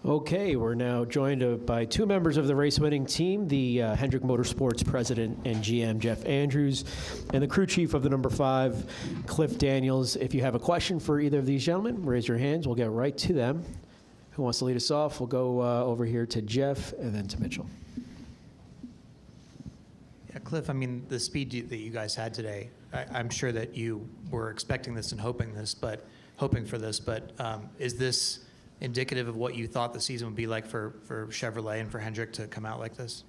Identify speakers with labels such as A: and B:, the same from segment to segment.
A: Okay, we're now joined by two members of the race-winning team, the Hendrick Motorsports president and GM, Jeff Andrews, and the crew chief of the number 5, Cliff Daniels. If you have a question for either of these gentlemen, raise your hands. We'll get right to them. Who wants to lead us off? We'll go over here to Jeff and then to Mitchell.
B: Yeah, Cliff, I mean, the speed that you guys had today, I'm sure that you were expecting this and hoping for this, but is this indicative of what you thought the season would be like for Chevrolet and for Hendrick to come out like this?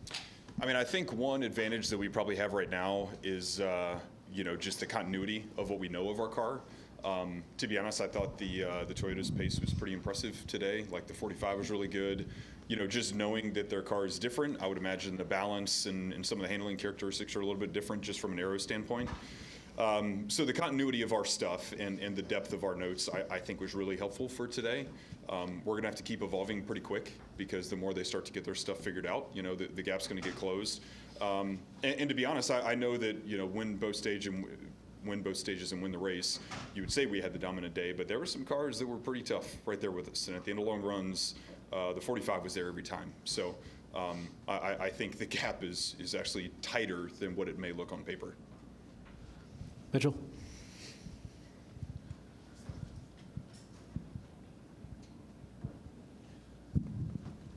C: I mean, I think one advantage that we probably have right now is, just the continuity of what we know of our car. To be honest, I thought the Toyota's pace was pretty impressive today. Like the 45 was really good. Just knowing that their car is different, I would imagine the balance and some of the handling characteristics are a little bit different just from an aero standpoint. So the continuity of our stuff and the depth of our notes, I think was really helpful for today. We're going to have to keep evolving pretty quick because the more they start to get their stuff figured out, the gap's going to get closed. And to be honest, I know that, win both stages and win the race, you would say we had the dominant day, but there were some cars that were pretty tough right there with us. And at the end of long runs, the 45 was there every time. So I think the gap is actually tighter than what it may look on paper.
A: Mitchell?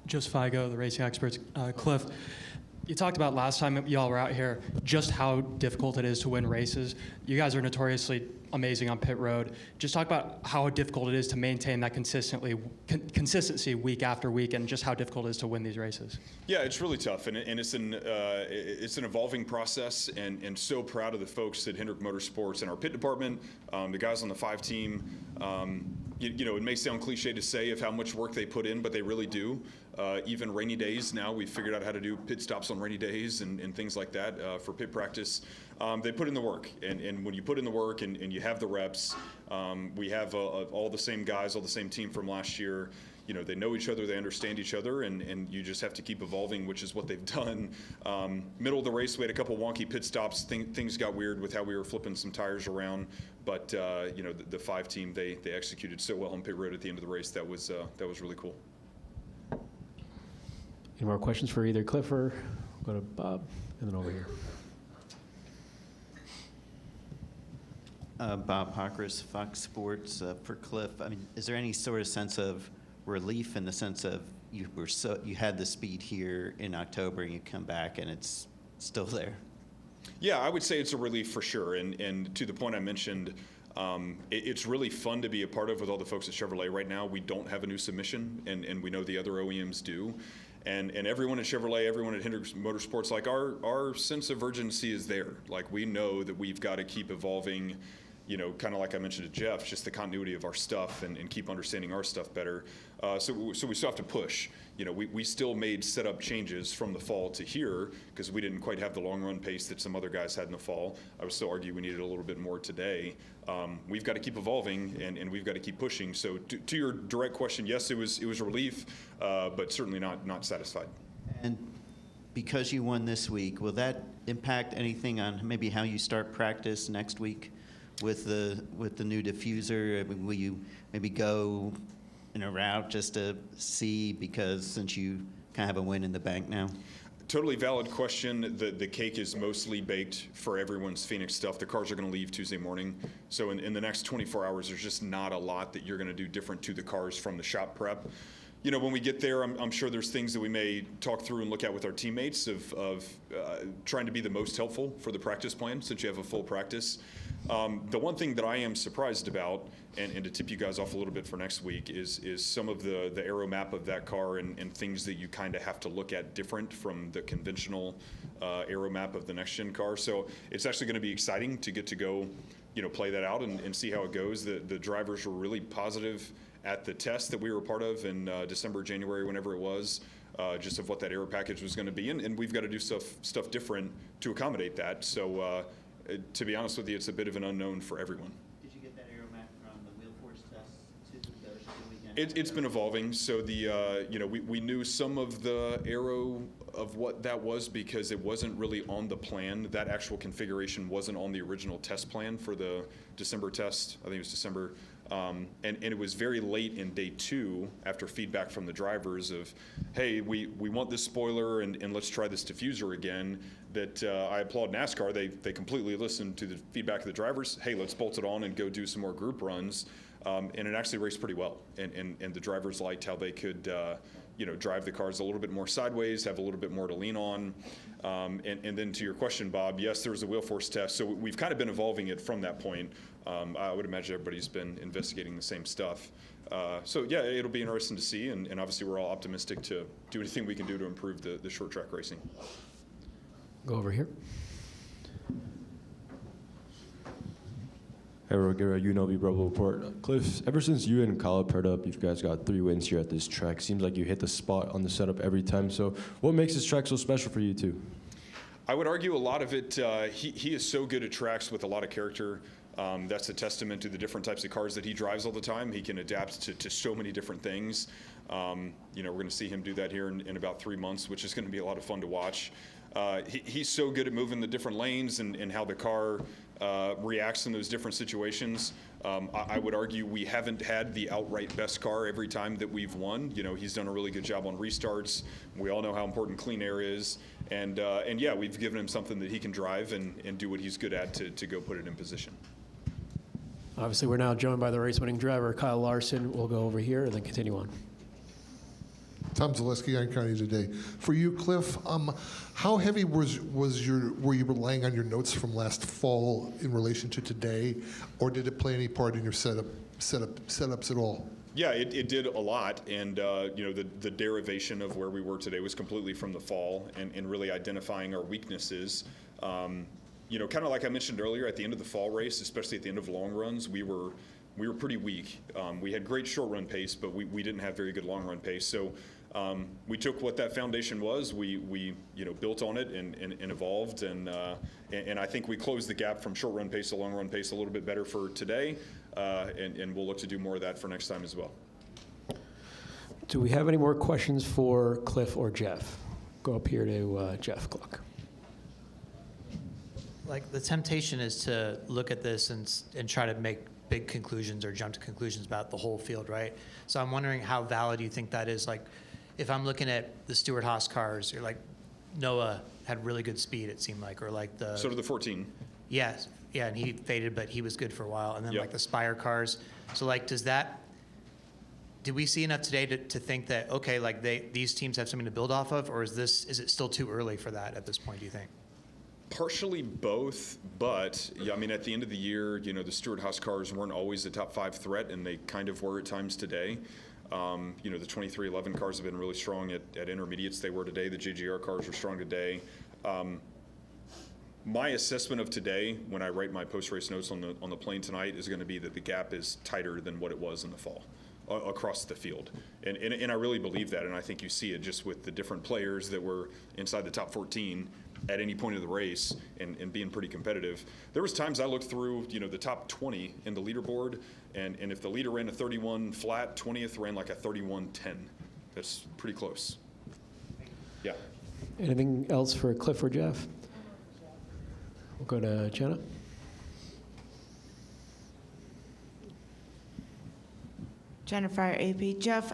D: Just Figo, the racing experts. Cliff, you talked about last time y'all were out here just how difficult it is to win races. You guys are notoriously amazing on pit road. Just talk about how difficult it is to maintain that consistency week after week, and just how difficult it is to win these races.
C: Yeah, it's really tough, and it's an evolving process, and so proud of the folks at Hendrick Motorsports and our pit department, the guys on the 5 team. It may sound cliche to say of how much work they put in, but they really do. Even rainy days now, we've figured out how to do pit stops on rainy days and things like that for pit practice. They put in the work, and when you put in the work and you have the reps, we have all the same guys, all the same team from last year. They know each other, they understand each other, and you just have to keep evolving, which is what they've done. Middle of the race, we had a couple wonky pit stops. Things got weird with how we were flipping some tires around, but the 5 team, they executed so well on pit road at the end of the race. That was really cool.
A: Any more questions for either Cliff or go to Bob, and then over here.
E: Bob Hockers, Fox Sports. For Cliff, I mean, is there any sort of sense of relief in the sense of you had the speed here in October and you come back and it's still there?
C: Yeah, I would say it's a relief for sure. And to the point I mentioned, it's really fun to be a part of with all the folks at Chevrolet right now. We don't have a new submission, and we know the other OEMs do. And everyone at Chevrolet, everyone at Hendrick Motorsports, like our sense of urgency is there. Like we know that we've got to keep evolving, kind of like I mentioned to Jeff, just the continuity of our stuff and keep understanding our stuff better. So we still have to push. We still made setup changes from the fall to here because we didn't quite have the long run pace that some other guys had in the fall. I would still argue we needed a little bit more today. We've got to keep evolving and we've got to keep pushing. So to your direct question, yes, it was a relief, but certainly not satisfied.
E: And because you won this week, will that impact anything on maybe how you start practice next week with the new diffuser? I mean, will you maybe go in a route just to see, because since you kind of have a win in the bank now?
C: Totally valid question. The cake is mostly baked for everyone's Phoenix stuff. The cars are going to leave Tuesday morning. So in the next 24 hours, there's just not a lot that you're going to do different to the cars from the shop prep. When we get there, I'm sure there's things that we may talk through and look at with our teammates of trying to be the most helpful for the practice plan since you have a full practice. The one thing that I am surprised about, and to tip you guys off a little bit for next week, is some of the aero map of that car and things that you kind of have to look at different from the conventional aero map of the next gen car. So it's actually going to be exciting to get to go, play that out and see how it goes. The drivers were really positive at the test that we were a part of in December, January, whenever it was, just of what that aero package was going to be. And we've got to do stuff different to accommodate that. So to be honest with you, it's a bit of an unknown for everyone.
E: Did you get that aero map from the wheel force test to the weekend?
C: It's been evolving. So we knew some of the aero of what that was because it wasn't really on the plan. That actual configuration wasn't on the original test plan for the December test. I think it was December. And it was very late in day 2 after feedback from the drivers of, hey, we want this spoiler and let's try this diffuser again, that I applaud NASCAR. They completely listened to the feedback of the drivers. Hey, let's bolt it on and go do some more group runs. And it actually raced pretty well. And the drivers liked how they could drive the cars a little bit more sideways, have a little bit more to lean on. And then to your question, Bob, yes, there was a wheel force test. So we've kind of been evolving it from that point. I would imagine everybody's been investigating the same stuff. So yeah, it'll be interesting to see. And obviously we're all optimistic to do anything we can do to improve the short track racing.
A: Go over here.
F: Hey, Roger, UNLV Rebel Report. Cliff, ever since you and Kyle paired up, you guys got 3 wins here at this track. Seems like you hit the spot on the setup every time. So what makes this track so special for you two?
C: I would argue a lot of it, he is so good at tracks with a lot of character. That's a testament to the different types of cars that he drives all the time. He can adapt to so many different things. We're going to see him do that here in about 3 months, which is going to be a lot of fun to watch. He's so good at moving the different lanes and how the car reacts in those different situations. I would argue we haven't had the outright best car every time that we've won. He's done a really good job on restarts. We all know how important clean air is. And yeah, we've given him something that he can drive and do what he's good at to go put it in position.
A: Obviously, we're now joined by the race-winning driver, Kyle Larson. We'll go over here and then continue on.
G: Tom Zaleski, Iron County Today. For you, Cliff, how heavy were you relying on your notes from last fall in relation to today, or did it play any part in your setups at all?
C: Yeah, it did a lot, and the derivation of where we were today was completely from the fall, and really identifying our weaknesses. Kind of like I mentioned earlier, at the end of the fall race, especially at the end of long runs, we were pretty weak. We had great short run pace, but we didn't have very good long run pace. So we took what that foundation was, we built on it and evolved, and I think we closed the gap from short run pace to long run pace a little bit better for today, and we'll look to do more of that for next time as well.
A: Do we have any more questions for Cliff or Jeff? Go up here to Jeff Gluck.
B: Like, the temptation is to look at this and try to make big conclusions or jump to conclusions about the whole field, right? So I'm wondering how valid you think that is. Like, if I'm looking at the Stewart-Haas cars, or like Noah had really good speed, it seemed like, or like the...
C: So did the 14.
B: Yes, yeah, and he faded, but he was good for a while. And then
C: Yep.
B: like the Spire cars. So like, did we see enough today to think that, okay, like these teams have something to build off of, or is it still too early for that at this point, do you think?
C: Partially both, but yeah, I mean, at the end of the year, the Stewart-Haas cars weren't always the top 5 threat, and they kind of were at times today. The 2311 cars have been really strong at intermediates. They were today. The JGR cars were strong today. My assessment of today, when I write my post-race notes on the plane tonight, is going to be that the gap is tighter than what it was in the fall across the field. And I really believe that, and I think you see it just with the different players that were inside the top 14 at any point of the race and being pretty competitive. There was times I looked through, the top 20 in the leaderboard, and if the leader ran a 31 flat, 20th ran like a 31.10. That's pretty close. Yeah.
A: Anything else for Cliff or Jeff? We'll go to Jenna.
H: Jennifer, AP. Jeff,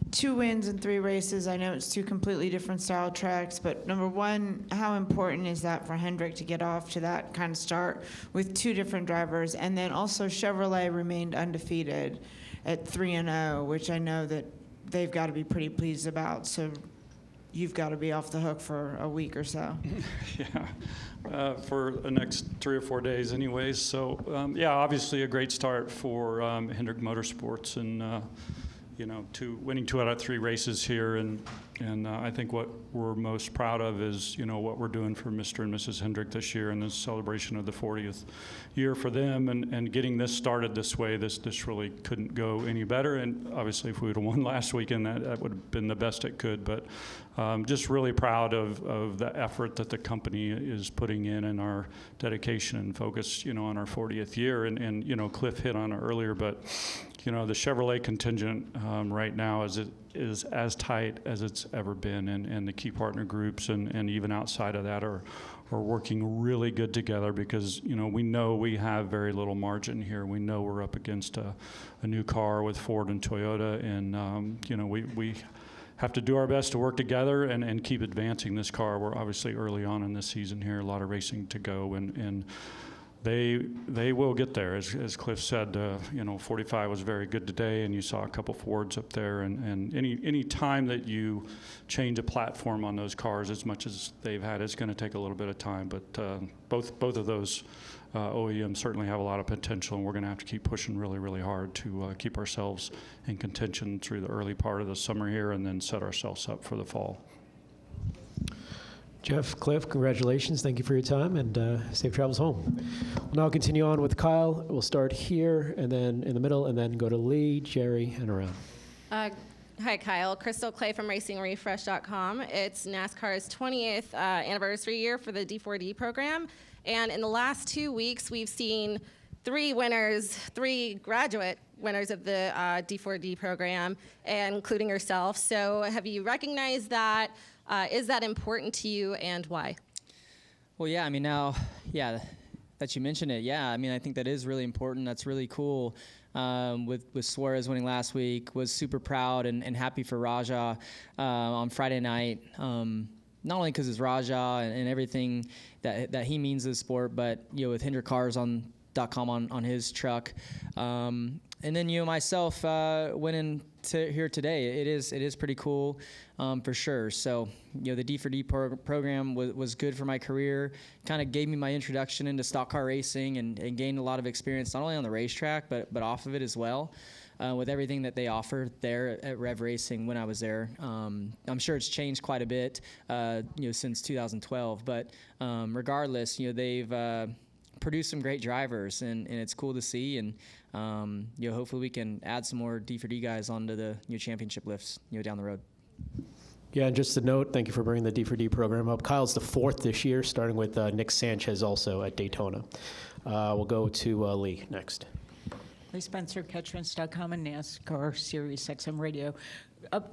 H: 2 wins in 3 races. I know it's 2 completely different style tracks, but number one, how important is that for Hendrick to get off to that kind of start with 2 different drivers? And then also Chevrolet remained undefeated at 3-0, which I know that they've got to be pretty pleased about. So you've got to be off the hook for a week or so.
I: Yeah, for the next 3 or 4 days anyways. So, yeah, obviously a great start for Hendrick Motorsports, and, winning 2 out of 3 races here. And I think what we're most proud of is, what we're doing for Mr. and Mrs. Hendrick this year, and this celebration of the 40th year for them, and getting this started this way. This really couldn't go any better. And obviously, if we would have won last weekend, that would have been the best it could. But just really proud of the effort that the company is putting in, and our dedication and focus, on our 40th year. And Cliff hit on it earlier, but the Chevrolet contingent right now is as tight as it's ever been, and the key partner groups and even outside of that are working really good together because, we know we have very little margin here. We know we're up against a new car with Ford and Toyota, and, we have to do our best to work together and keep advancing this car. We're obviously early on in this season here, a lot of racing to go, and they will get there. As Cliff said, 45 was very good today, and you saw a couple Fords up there. And any time that you change a platform on those cars, as much as they've had, it's going to take a little bit of time. But both of those OEMs certainly have a lot of potential, and we're going to have to keep pushing really, really hard to keep ourselves in contention through the early part of the summer here, and then set ourselves up for the fall.
A: Jeff, Cliff, congratulations. Thank you for your time, and safe travels home. We'll now continue on with Kyle. We'll start here, and then in the middle, and then go to Lee, Jerry, and around.
J: Hi, Kyle. Crystal Clay from RacingRefresh.com. It's NASCAR's 20th anniversary year for the D4D program, and in the last 2 weeks, we've seen three graduate winners of the D4D program, including yourself. So have you recognized that? Is that important to you, and why?
K: Well, yeah, that you mentioned it, I think that is really important. That's really cool. With Suarez winning last week, was super proud and happy for Raja on Friday night. Not only because it's Raja and everything that he means to the sport, but with Hendrick Cars .com on his truck. And then myself winning here today. It is pretty cool for sure. So the D4D program was good for my career. Kind of gave me my introduction into stock car racing and gained a lot of experience not only on the racetrack but off of it as well. With everything that they offer there at Rev Racing when I was there. I'm sure it's changed quite a bit since 2012. But regardless, they've produced some great drivers, and it's cool to see. And hopefully we can add some more D4D guys onto the championship lifts down the road.
A: Yeah, and just a note, thank you for bringing the D4D program up. Kyle's the 4th this year, starting with Nick Sanchez also at Daytona. We'll go to Lee next.
L: Lee Spencer, Catchfence.com and NASCAR Series XM Radio.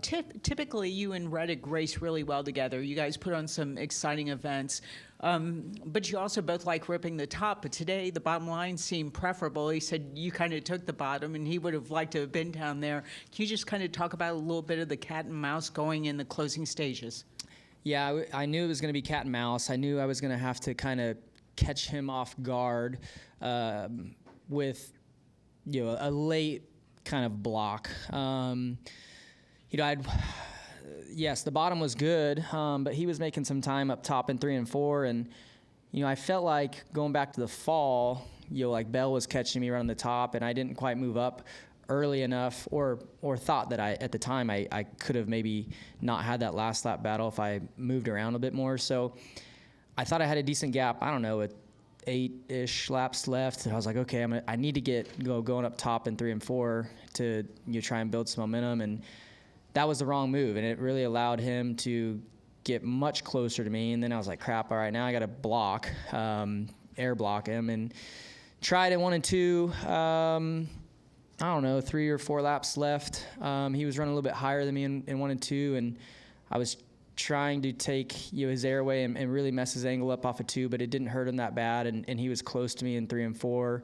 L: Typically, you and Reddick race really well together. You guys put on some exciting events, but you also both like ripping the top. But today, the bottom line seemed preferable. He said you kind of took the bottom, and he would have liked to have been down there. Can you just kind of talk about a little bit of the cat and mouse going in the closing stages?
K: Yeah, I knew it was going to be cat and mouse. I knew I was going to have to kind of catch him off guard with a late kind of block. Yes, the bottom was good, but he was making some time up top in 3 and 4, and I felt like going back to the fall, like Bell was catching me around the top, and I didn't quite move up early enough, or thought that at the time I could have maybe not had that last lap battle if I moved around a bit more. So I thought I had a decent gap. I don't know, with 8-ish laps left. I was like, okay, I need to going up top in 3 and 4 to try and build some momentum, and that was the wrong move, and it really allowed him to get much closer to me. And then I was like, crap, all right, now I got to air block him, and tried in 1 and 2. I don't know, 3 or 4 laps left. He was running a little bit higher than me in 1 and 2, and I was trying to take his airway and really mess his angle up off of 2, but it didn't hurt him that bad, and he was close to me in 3 and 4,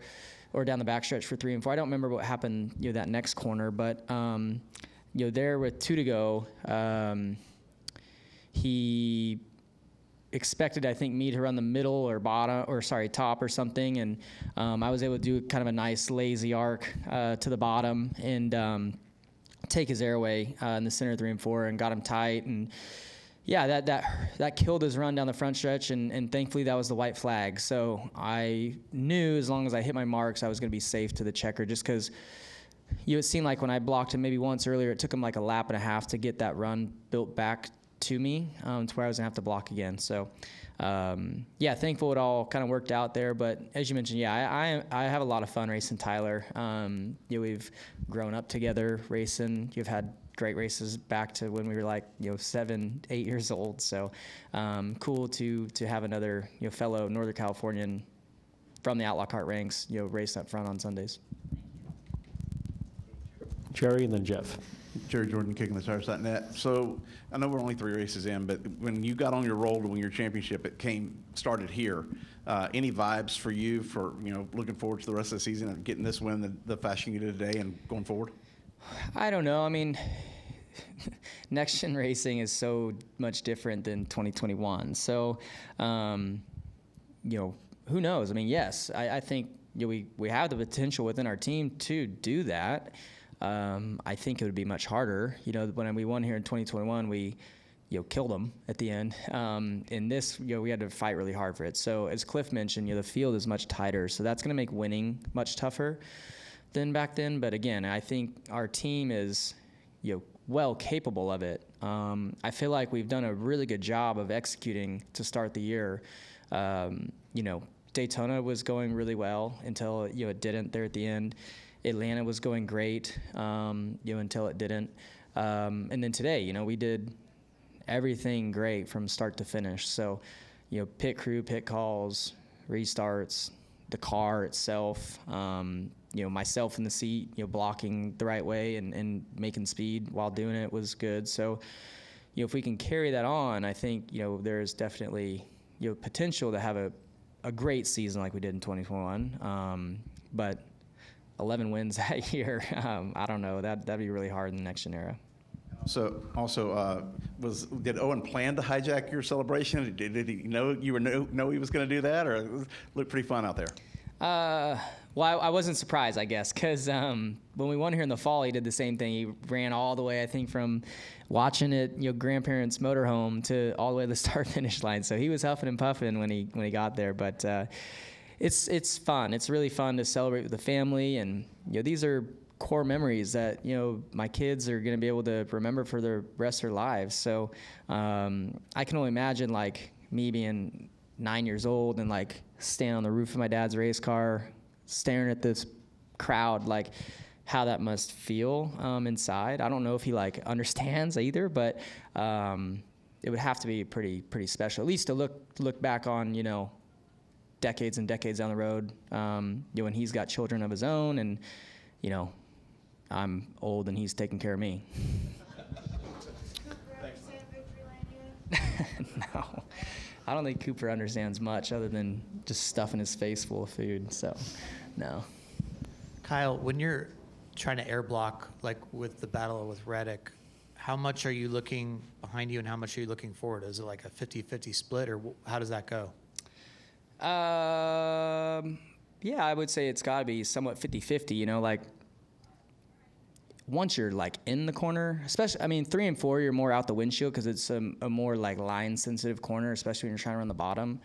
K: or down the backstretch for 3 and 4. I don't remember what happened that next corner, but there with 2 to go, he expected, I think, me to run the middle or top or something, and I was able to do kind of a nice lazy arc to the bottom and take his airway in the center of 3 and 4 and got him tight. And yeah, that killed his run down the front stretch, and thankfully that was the white flag. So I knew as long as I hit my marks, I was going to be safe to the checker, just because it seemed like when I blocked him maybe once earlier, it took him like a lap and a half to get that run built back to me to where I was going to have to block again. So yeah, thankful it all kind of worked out there. But as you mentioned, yeah, I have a lot of fun racing Tyler. We've grown up together racing. You've had great races back to when we were like 7, 8 years old. So cool to have another fellow Northern Californian from the Outlaw Kart ranks racing up front on Sundays.
A: Jerry, and then Jeff.
M: Jerry Jordan, KickingTheTires.net. So I know we're only 3 races in, but when you got on your roll to win your championship, started here. Any vibes for you for looking forward to the rest of the season and getting this win the fashion you did today and going forward?
K: I don't know. I mean, next gen racing is so much different than 2021. So, who knows? I mean, yes, I think we have the potential within our team to do that. I think it would be much harder. When we won here in 2021, we killed them at the end. In this, we had to fight really hard for it. So as Cliff mentioned, the field is much tighter, so that's going to make winning much tougher than back then. But again, I think our team is well capable of it. I feel like we've done a really good job of executing to start the year. Daytona was going really well until it didn't there at the end. Atlanta was going great, until it didn't. And then today, we did everything great from start to finish. So, pit crew, pit calls, restarts, the car itself, myself in the seat, blocking the right way and making speed while doing it was good. So, if we can carry that on, I think, there's definitely, potential to have a great season like we did in 2021. But 11 wins that year, I don't know. That'd be really hard in the next gen era.
M: So, also, did Owen plan to hijack your celebration? Did he know he was going to do that, or it looked pretty fun out there?
K: Well, I wasn't surprised, I guess, because when we won here in the fall, he did the same thing. He ran all the way, I think, from watching it, grandparents' motorhome to all the way to the start-finish line. So he was huffing and puffing when he got there, but. It's fun. It's really fun to celebrate with the family, and these are core memories that my kids are going to be able to remember for the rest of their lives. So I can only imagine like me being 9 years old and like standing on the roof of my dad's race car, staring at this crowd, like how that must feel inside. I don't know if he like understands either, but it would have to be pretty special, at least to look back on decades and decades down the road, when he's got children of his own, and I'm old and he's taking care of me. No, I don't think Cooper understands much other than just stuffing his face full of food. So, no.
B: Kyle, when you're trying to air block, like with the battle with Reddick, how much are you looking behind you and how much are you looking forward? Is it like a 50-50 split, or how does that go?
K: Yeah, I would say it's got to be somewhat 50-50, like once you're like in the corner, especially, 3 and 4, you're more out the windshield because it's a more like line sensitive corner, especially when you're trying to run the bottom.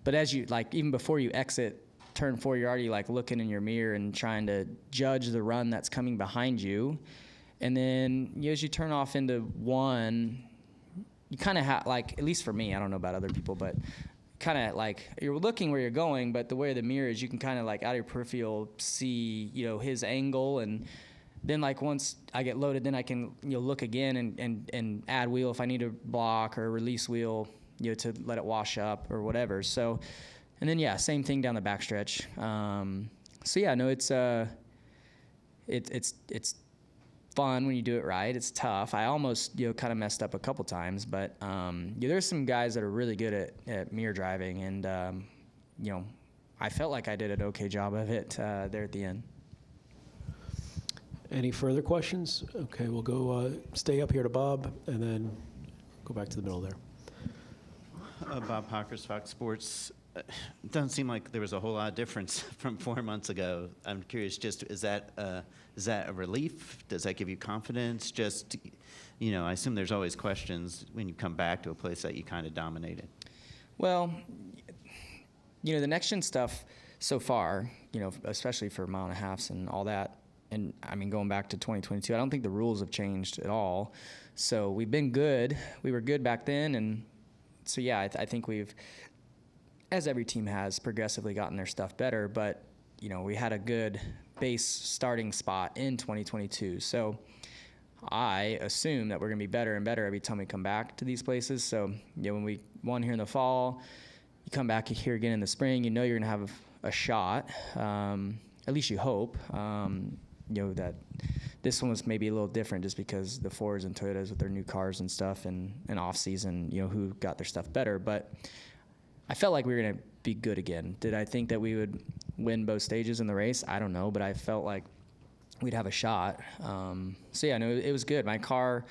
K: But as you even before you exit turn 4, you're already like looking in your mirror and trying to judge the run that's coming behind you. And then as you turn off into 1, you kind of have, like, at least for me, I don't know about other people, but kind of like you're looking where you're going, but the way the mirror is, you can kind of like out of your peripheral see, his angle. And then like once I get loaded, then I can, look again and add wheel if I need to block or release wheel, to let it wash up or whatever. So, and then, yeah, same thing down the backstretch. So yeah, no, it's fun when you do it right. It's tough. I almost, kind of messed up a couple times, but there's some guys that are really good at mirror driving, and I felt like I did an okay job of it there at the end.
A: Any further questions? Okay, we'll go stay up here to Bob, and then go back to the middle there.
E: Bob Hawkers, Fox Sports. It doesn't seem like there was a whole lot of difference from 4 months ago. I'm curious, just is that a relief? Does that give you confidence? Just, I assume there's always questions when you come back to a place that you kind of dominated.
K: Well, the next gen stuff so far, especially for mile and a halves and all that, and going back to 2022, I don't think the rules have changed at all. So we've been good. We were good back then, and so yeah, I think we've, as every team has, progressively gotten their stuff better, but, we had a good base starting spot in 2022. So I assume that we're going to be better and better every time we come back to these places. So, when we won here in the fall, you come back here again in the spring, you're going to have a shot. At least you hope. that this one was maybe a little different just because the Fords and Toyotas with their new cars and stuff, and off season, who got their stuff better. But I felt like we were going to be good again. Did I think that we would win both stages in the race? I don't know, but I felt like we'd have a shot. So yeah, no, it was good. My car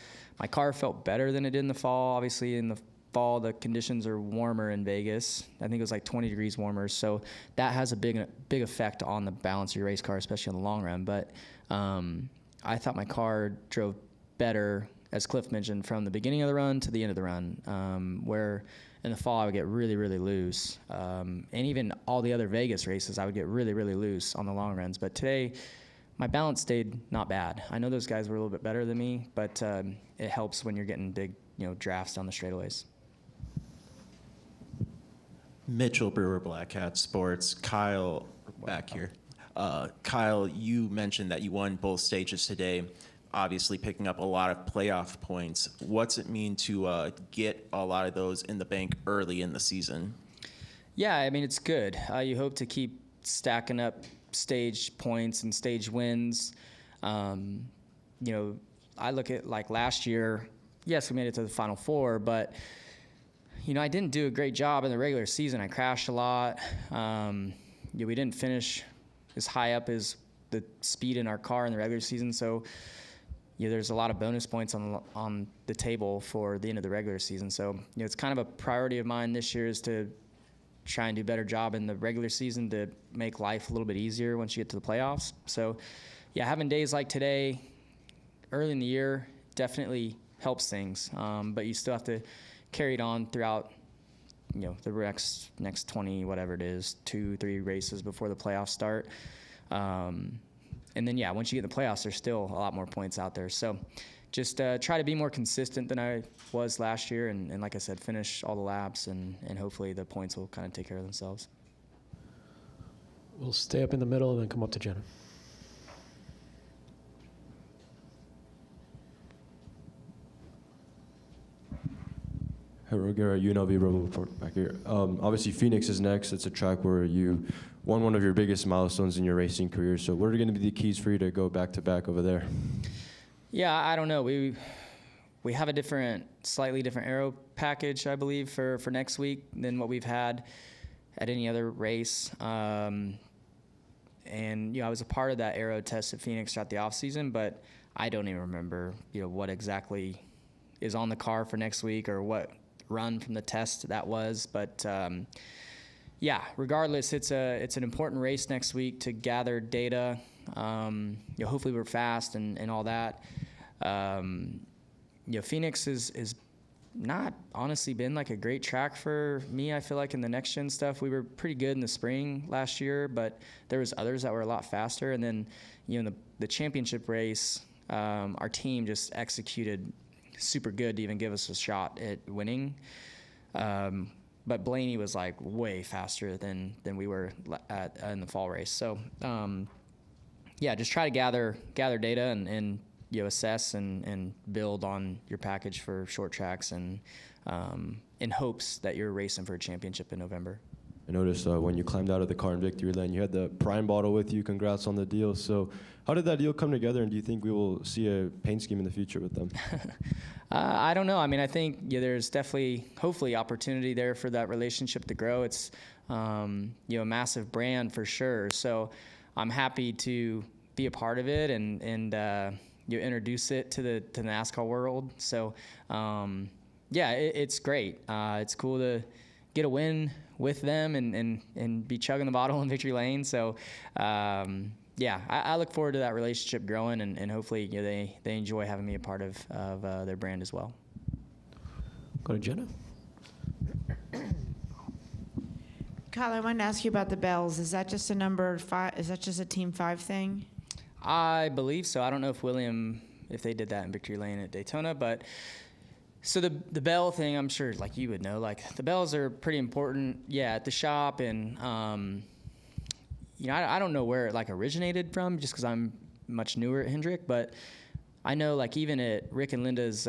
K: felt better than it did in the fall. Obviously, in the fall, the conditions are warmer in Vegas. I think it was like 20 degrees warmer. So that has a big effect on the balance of your race car, especially in the long run. But I thought my car drove better, as Cliff mentioned, from the beginning of the run to the end of the run, where in the fall I would get really, really loose. And even all the other Vegas races, I would get really, really loose on the long runs. But today, my balance stayed not bad. I know those guys were a little bit better than me, but it helps when you're getting big, drafts down the straightaways.
N: Mitchell Brewer, Black Hat Sports. Kyle, back here. Kyle, you mentioned that you won both stages today, obviously picking up a lot of playoff points. What's it mean to get a lot of those in the bank early in the season?
K: Yeah, I mean, it's good. You hope to keep stacking up stage points and stage wins. I look at like last year, yes, we made it to the Final Four, but I didn't do a great job in the regular season. I crashed a lot. We didn't finish as high up as the speed in our car in the regular season, so there's a lot of bonus points on the table for the end of the regular season. So it's kind of a priority of mine this year is to try and do a better job in the regular season to make life a little bit easier once you get to the playoffs. So yeah, having days like today early in the year definitely helps things, but you still have to carry it on throughout the next 20 whatever it is, 2-3 races before the playoffs start, and then yeah, once you get in the playoffs, there's still a lot more points out there. So just try to be more consistent than I was last year, and like I said, finish all the laps, and hopefully the points will kind of take care of themselves.
A: We'll stay up in the middle and then come up to Jenna.
F: Hey, Roger, UNLV Rebel Report back here. Obviously, Phoenix is next. It's a track where you won one of your biggest milestones in your racing career. So what are going to be the keys for you to go back-to-back over there?
K: Yeah, I don't know. We have a slightly different aero package, I believe, for next week than what we've had at any other race. And I was a part of that aero test at Phoenix throughout the off season, but I don't even remember what exactly is on the car for next week or what run from the test that was. But yeah, regardless, it's an important race next week to gather data. Hopefully we're fast and all that. Phoenix is not honestly been like a great track for me. I feel like in the next gen stuff, we were pretty good in the spring last year, but there was others that were a lot faster. And then, in the championship race, our team just executed super good to even give us a shot at winning. But Blaney was like way faster than we were in the fall race. So, yeah, just try to gather data and assess and build on your package for short tracks, and in hopes that you're racing for a championship in November.
F: I noticed when you climbed out of the car in victory lane, you had the Prime bottle with you. Congrats on the deal. So how did that deal come together, and do you think we will see a paint scheme in the future with them?
K: I don't know. I mean, I think there's definitely, hopefully, opportunity there for that relationship to grow. It's a massive brand for sure. So I'm happy to be a part of it and introduce it to the NASCAR world. So yeah, it's great. It's cool to get a win with them and be chugging the bottle in victory lane. So yeah, I look forward to that relationship growing, and hopefully they enjoy having me a part of their brand as well.
A: Go to Jenna.
H: Kyle, I wanted to ask you about the bells. Is that just a number 5? Is that just a Team 5 thing?
K: I believe so. I don't know if they did that in victory lane at Daytona, but so the bell thing, I'm sure like you would know, like the bells are pretty important, yeah, at the shop, and I don't know where it like originated from, just because I'm much newer at Hendrick, but I know like even at Rick and Linda's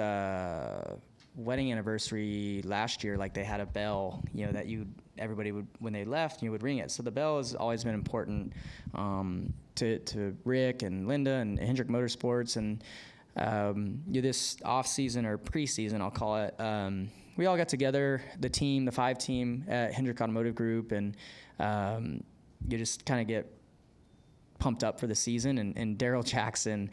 K: wedding anniversary last year, like they had a bell, you know, that everybody would, when they left, you would ring it. So the bell has always been important to Rick and Linda and Hendrick Motorsports. And this off season or preseason, I'll call it, we all got together, the team, the 5 team at Hendrick Automotive Group, and you just kind of get pumped up for the season. And Daryl Jackson,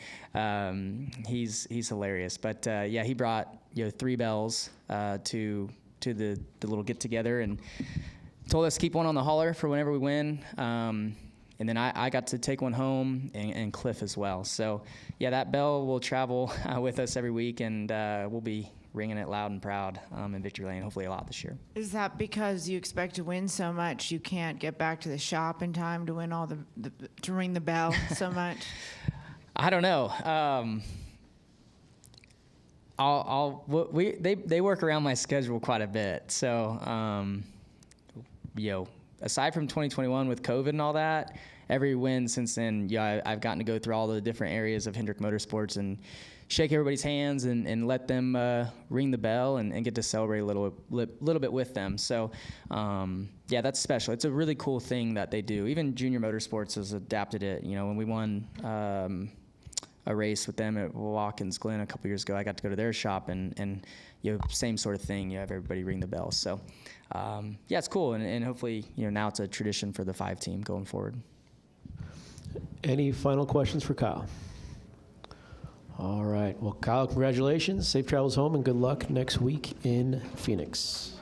K: he's hilarious. But yeah, he brought 3 bells to the little get together and told us to keep one on the hauler for whenever we win. And then I got to take one home, and Cliff as well. So yeah, that bell will travel with us every week, and we'll be ringing it loud and proud in Victory Lane, hopefully a lot this year.
H: Is that because you expect to win so much you can't get back to the shop in time to win all to ring the bell so much?
K: I don't know. They work around my schedule quite a bit. So, aside from 2021 with COVID and all that, every win since then, I've gotten to go through all the different areas of Hendrick Motorsports and shake everybody's hands and let them ring the bell and get to celebrate a little bit with them. So, yeah, that's special. It's a really cool thing that they do. Even Junior Motorsports has adapted it. You know, when we won a race with them at Watkins Glen a couple years ago, I got to go to their shop and same sort of thing. You have everybody ring the bell. So, yeah, it's cool. And hopefully, now it's a tradition for the 5 team going forward.
A: Any final questions for Kyle? All right. Well, Kyle, congratulations. Safe travels home and good luck next week in Phoenix.